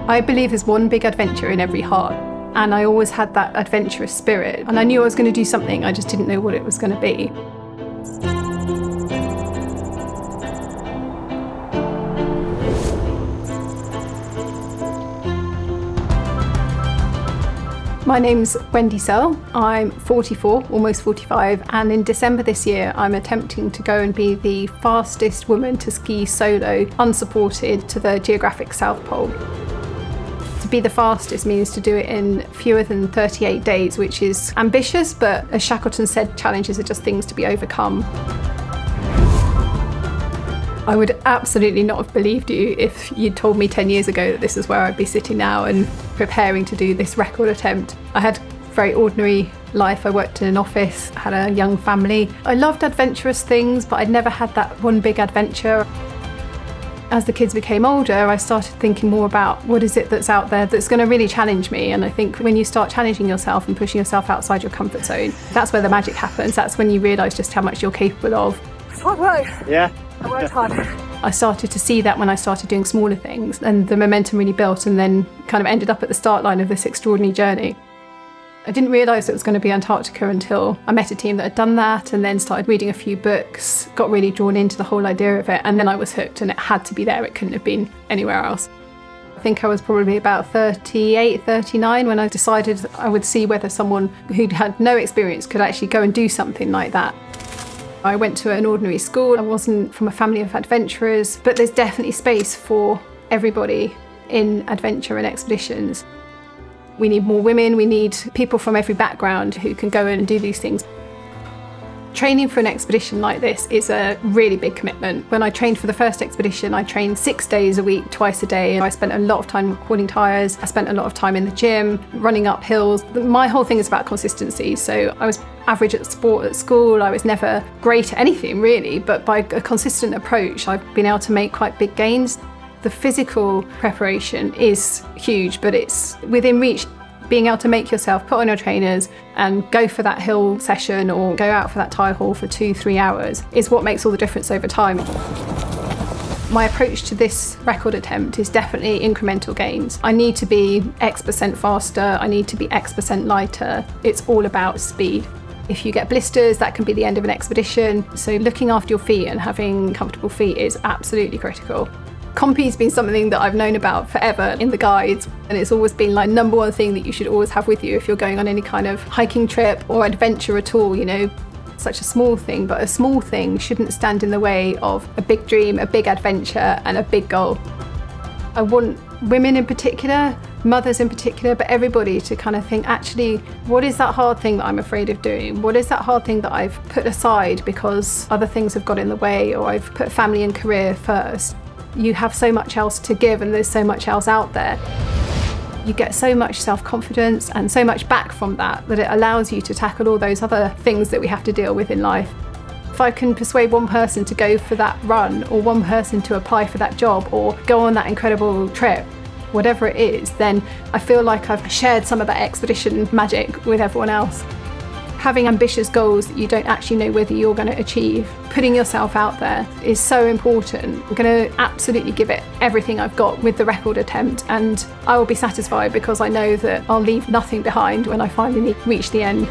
I believe there's one big adventure in every heart, and I always had that adventurous spirit, and I knew I was going to do something, I just didn't know what it was going to be. My name's Wendy Searle. I'm 44, almost 45, and in December this year I'm attempting to go and be the fastest woman to ski solo, unsupported, to the geographic South Pole. To be the fastest means to do it in fewer than 38 days, which is ambitious, but as Shackleton said, challenges are just things to be overcome. I would absolutely not have believed you if you'd told me 10 years ago that this is where I'd be sitting now and preparing to do this record attempt. I had a very ordinary life. I worked in an office, had a young family. I loved adventurous things, but I'd never had that one big adventure. As the kids became older, I started thinking more about what is it that's out there that's going to really challenge me. And I think when you start challenging yourself and pushing yourself outside your comfort zone, that's where the magic happens. That's when you realise just how much you're capable of. It's hard work. Yeah. I worked hard. I started to see that when I started doing smaller things, and the momentum really built, and then kind of ended up at the start line of this extraordinary journey. I didn't realise it was going to be Antarctica until I met a team that had done that, and then started reading a few books, got really drawn into the whole idea of it, and then I was hooked, and it had to be there. It couldn't have been anywhere else. I think I was probably about 38, 39 when I decided I would see whether someone who'd had no experience could actually go and do something like that. I went to an ordinary school. I wasn't from a family of adventurers, but there's definitely space for everybody in adventure and expeditions. We need more women, we need people from every background who can go in and do these things. Training for an expedition like this is a really big commitment. When I trained for the first expedition, I trained 6 days a week, twice a day. I spent a lot of time recording tyres. I spent a lot of time in the gym, running up hills. My whole thing is about consistency. So I was average at sport at school. I was never great at anything really, but by a consistent approach, I've been able to make quite big gains. The physical preparation is huge, but it's within reach. Being able to make yourself put on your trainers and go for that hill session or go out for that tyre haul for 2-3 hours is what makes all the difference over time. My approach to this record attempt is definitely incremental gains. I need to be X% faster, I need to be X% lighter. It's all about speed. If you get blisters, that can be the end of an expedition. So looking after your feet and having comfortable feet is absolutely critical. Compeed's been something that I've known about forever in the guides, and it's always been like number one thing that you should always have with you if you're going on any kind of hiking trip or adventure at all, you know. Such a small thing, but a small thing shouldn't stand in the way of a big dream, a big adventure, and a big goal. I want women in particular, mothers in particular, but everybody to kind of think, actually, what is that hard thing that I'm afraid of doing? What is that hard thing that I've put aside because other things have got in the way, or I've put family and career first? You have so much else to give, and there's so much else out there. You get so much self-confidence and so much back from that it allows you to tackle all those other things that we have to deal with in life. If I can persuade one person to go for that run, or one person to apply for that job, or go on that incredible trip, whatever it is, then I feel like I've shared some of that expedition magic with everyone else. Having ambitious goals that you don't actually know whether you're going to achieve, putting yourself out there is so important. I'm going to absolutely give it everything I've got with the record attempt, and I will be satisfied because I know that I'll leave nothing behind when I finally reach the end.